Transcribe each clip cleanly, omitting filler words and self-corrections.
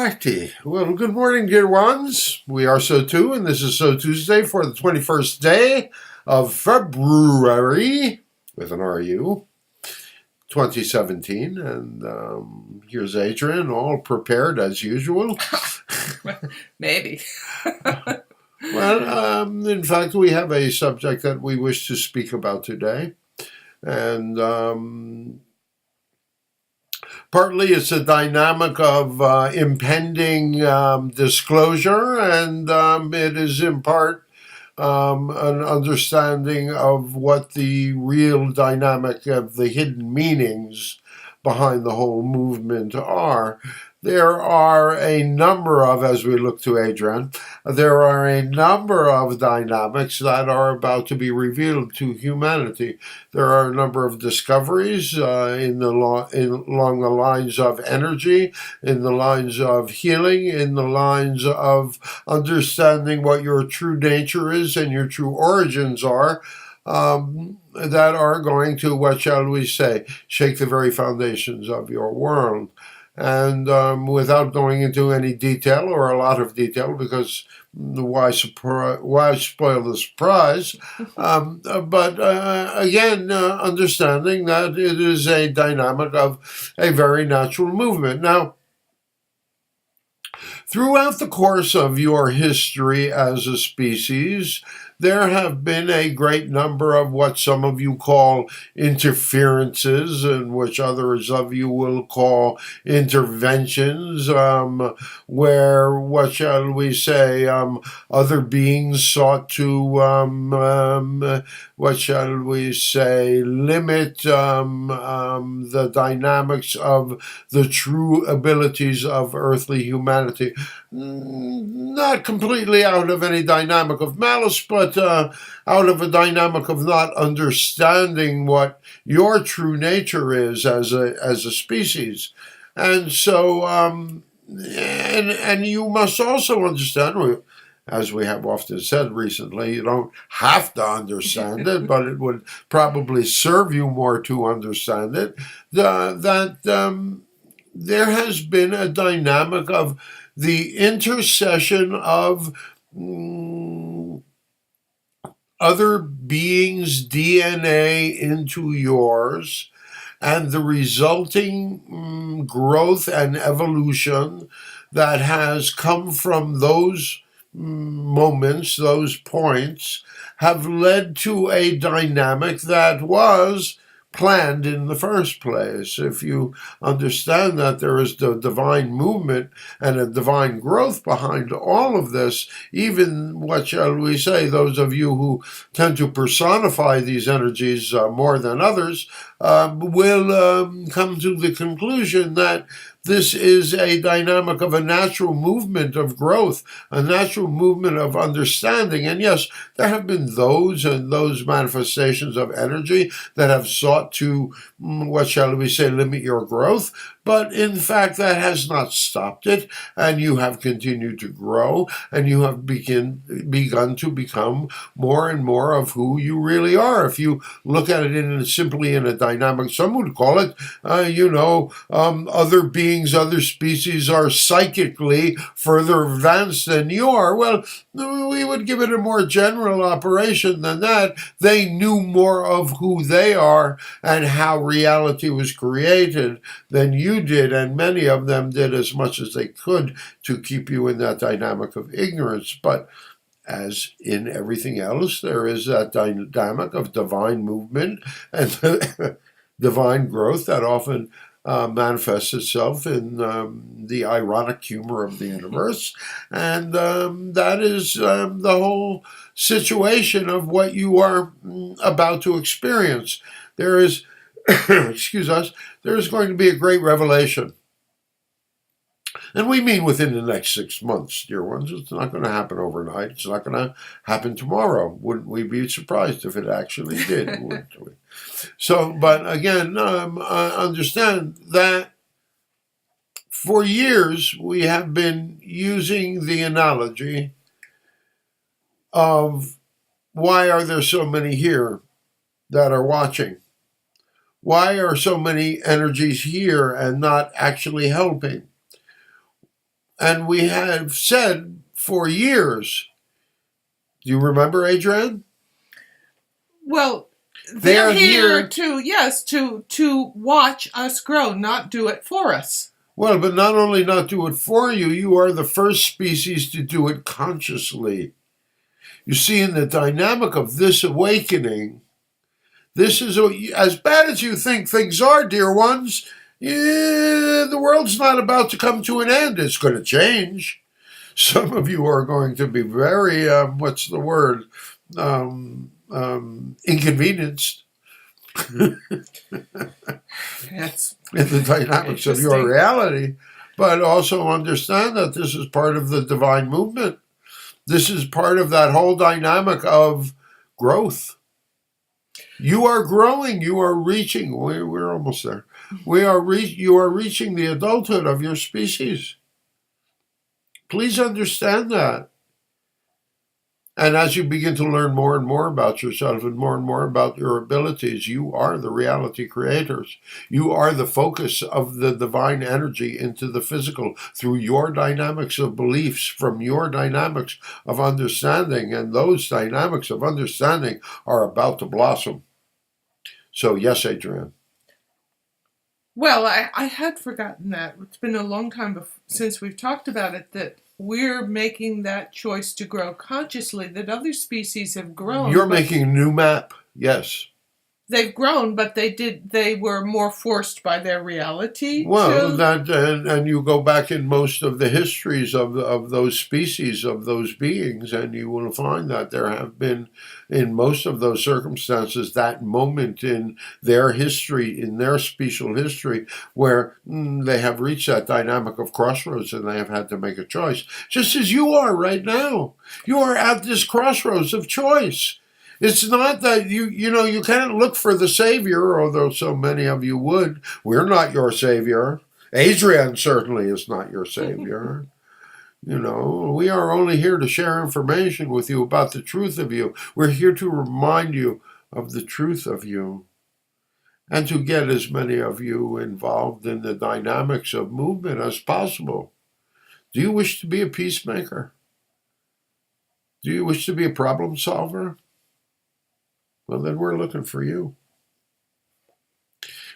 righty. Well, good morning, dear ones. We are SOTU, and this is SOTUesday for the 21st day of February, with an RU, 2017. And here's Adrian, all prepared as usual. Maybe. Well, in fact, we have a subject that we wish to speak about today. And partly it's a dynamic of impending disclosure, and it is in part an understanding of what the real dynamic of the hidden meanings behind the whole movement are. There are a number of, as we look to Adrian, there are a number of dynamics that are about to be revealed to humanity. There are a number of discoveries along the lines of energy, in the lines of healing, in the lines of understanding what your true nature is and your true origins are, that are going to, what shall we say, shake the very foundations of your world. And without going into any detail, or a lot of detail, because why spoil the surprise? But again, understanding that it is a dynamic of a very natural movement. Now, throughout the course of your history as a species, there have been a great number of what some of you call interferences, and which others of you will call interventions, where, what shall we say, other beings sought to, what shall we say, limit the dynamics of the true abilities of earthly humanity. Not completely out of any dynamic of malice, but out of a dynamic of not understanding what your true nature is as a species. And so, and you must also understand, as we have often said recently, you don't have to understand it, but it would probably serve you more to understand it, that there has been a dynamic of the intercession of other beings' DNA into yours, and the resulting growth and evolution that has come from those moments, those points, have led to a dynamic that was planned in the first place. If you understand that there is the divine movement and a divine growth behind all of this, even, what shall we say, those of you who tend to personify these energies more than others, will come to the conclusion that this is a dynamic of a natural movement of growth, a natural movement of understanding. And yes, there have been those and those manifestations of energy that have sought to, what shall we say, limit your growth. But in fact, that has not stopped it, and you have continued to grow, and you have begun to become more and more of who you really are. If you look at it simply in a dynamic, some would call it, other beings, other species are psychically further advanced than you are. Well, we would give it a more general operation than that. They knew more of who they are and how reality was created than you did, and many of them did as much as they could to keep you in that dynamic of ignorance. But as in everything else, there is that dynamic of divine movement and divine growth that often manifests itself in the ironic humor of the universe. And that is the whole situation of what you are about to experience. There is, excuse us, there is going to be a great revelation. And we mean within the next 6 months, dear ones. It's not going to happen overnight. It's not going to happen tomorrow. Wouldn't we be surprised if it actually did, wouldn't we? So, but again, understand that for years we have been using the analogy of why are there so many here that are watching? Why are so many energies here and not actually helping? And we have said for years, do you remember, Adrian? Well, They they're are here here. to watch us grow, not do it for us. Well, but not only not do it for you, you are the first species to do it consciously. You see, in the dynamic of this awakening, this is as bad as you think things are, dear ones. The world's not about to come to an end. It's going to change. Some of you are going to be very, what's the word, inconvenienced That's in the dynamics of your interesting. reality. But also understand that this is part of the divine movement. This is part of that whole dynamic of growth. You are growing. You are reaching. We're almost there. You are reaching the adulthood of your species. Please understand that. And as you begin to learn more and more about yourself and more about your abilities, you are the reality creators. You are the focus of the divine energy into the physical through your dynamics of beliefs, from your dynamics of understanding. And those dynamics of understanding are about to blossom. So, yes, Adrian. Well, I had forgotten that. It's been a long time since we've talked about it, that we're making that choice to grow consciously, that other species have grown. You're making a new map. Yes. They've grown, but they were more forced by their reality. Well, that and you go back in most of the histories of those species, of those beings, and you will find that there have been, in most of those circumstances, that moment in their history, in their special history, where they have reached that dynamic of crossroads and they have had to make a choice. Just as you are right now. You are at this crossroads of choice. It's not that you can't look for the savior, although so many of you would. We're not your savior. Adrian certainly is not your savior. We are only here to share information with you about the truth of you. We're here to remind you of the truth of you and to get as many of you involved in the dynamics of movement as possible. Do you wish to be a peacemaker? Do you wish to be a problem solver? Well, then we're looking for you.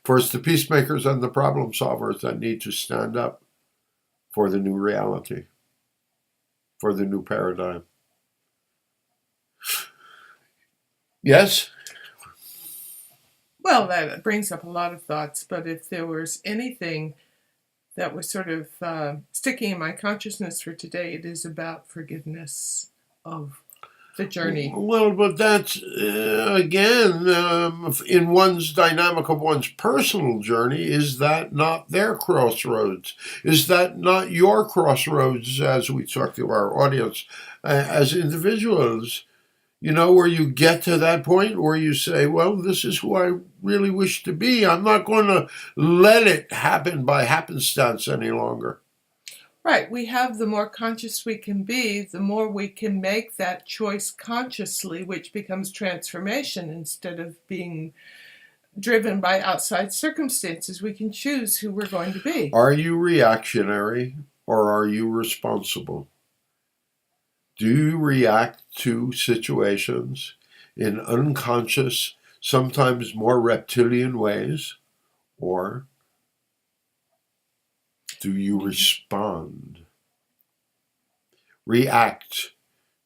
For it's the peacemakers and the problem solvers that need to stand up for the new reality, for the new paradigm. Yes? Well, that brings up a lot of thoughts, but if there was anything that was sort of sticking in my consciousness for today, it is about forgiveness of the journey. Well, but that's, again, in one's dynamic of one's personal journey, is that not their crossroads? Is that not your crossroads, as we talk to our audience, as individuals? Where you get to that point where you say, well, this is who I really wish to be. I'm not going to let it happen by happenstance any longer. Right. We have, the more conscious we can be, the more we can make that choice consciously, which becomes transformation instead of being driven by outside circumstances. We can choose who we're going to be. Are you reactionary or are you responsible? Do you react to situations in unconscious, sometimes more reptilian ways, or do you respond? React,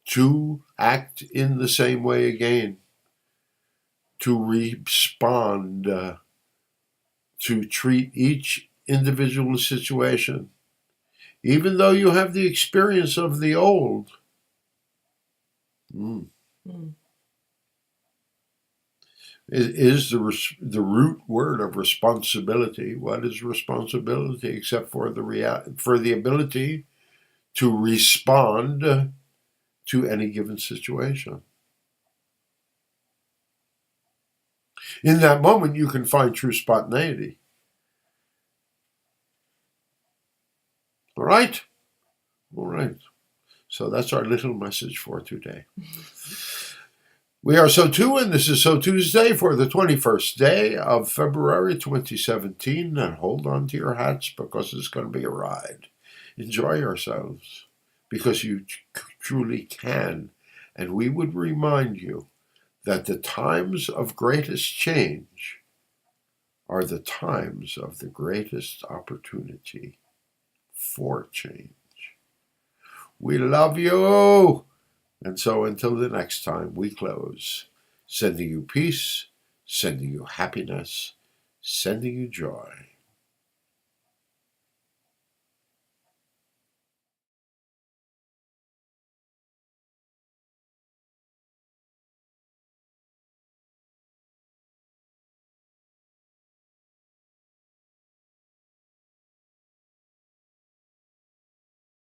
to act in the same way again, to respond, to treat each individual situation, even though you have the experience of the old. It is the root word of responsibility. What is responsibility except for the ability to respond to any given situation? In that moment, you can find true spontaneity. All right? All right. So that's our little message for today. We are SOTU, and this is SOTUesday for the 21st day of February 2017. And hold on to your hats because it's going to be a ride. enjoy ourselves, because you truly can. And we would remind you that the times of greatest change are the times of the greatest opportunity for change. We love you! And so until the next time, we close, sending you peace, sending you happiness, sending you joy.